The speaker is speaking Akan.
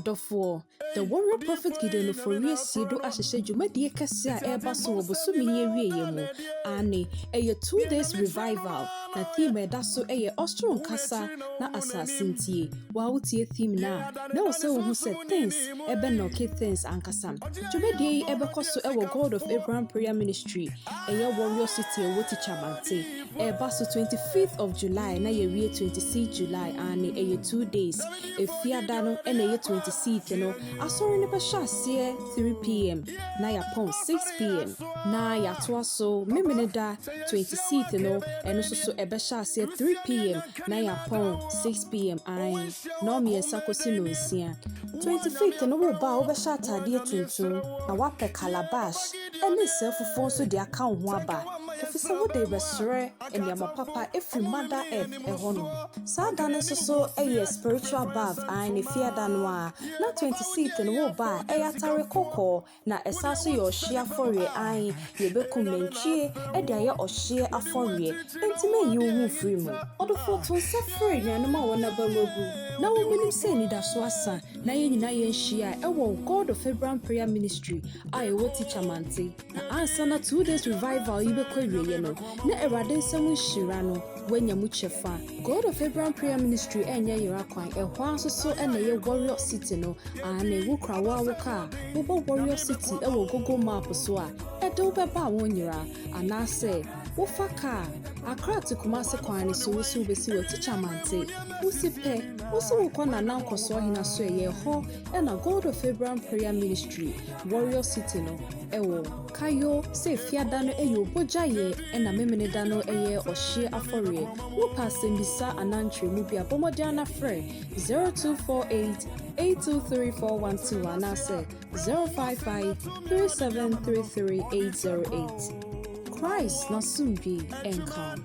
Adofo, the Warrior Prophet Gideon for Siedo Ashe Jumadi Kasia Airbaso Bosumi Yemu, Anne, a 2 days revival, na theme daso a Austro Casa, na assassinity, while tea theme na also who said things, no things Ankasam. Jumadi Ebekoso Ewa God of Abraham Prayer Ministry, a Warrior City, Woti Chamante, a basso 25th of July, na year 26th July, and a 2 days, a Fiadano, and a 26th, I saw in a Bashasia 3 p.m. na yapon 6 p.m. na yatwaso Miminida 26th, and also a Bashasia 3 p.m. na yapon 6 p.m. I no me Sakosino 25th, no bow Bashata dear Tuntum, a wape calabash, and this self phone so the account waba. If it's what they restore and yama papa every mother earth a hono. Sadana so a spiritual bath and if fear danwa, na 26th and wo ba a yatare koko, na esaso your share for ye eye, ye bekum menchie, a dia or share a for ye, and to me you move free mo. Or the photo suffering and no one never robu. Now women say ni da swasa, na yen share, a God of Abraham Prayer Ministry, I will teach a mante. Na answer na 2 days revival you be na erade nsemu shirano wenya muchefa God of Abraham Prayer Ministry enya yirakwan ehwa so na ye Warrior City no ane wo krawa wo ka wo Warrior City ewo Google map so a ede wo beba wonyira anase wo faka Accra to Kumasi kwan so wo si obesi wo teacher mante wo sipe wo so wo kona na nkoso hina so ye ho na God of Abraham Prayer Ministry Warrior City no ewo kayo se fiada no eyo bojaye na memeneda no eye ohye afore wo pasembisa anantre mu bia bomodiana frɛ 0248823412 anase 0553733808 Christ na soon be and come.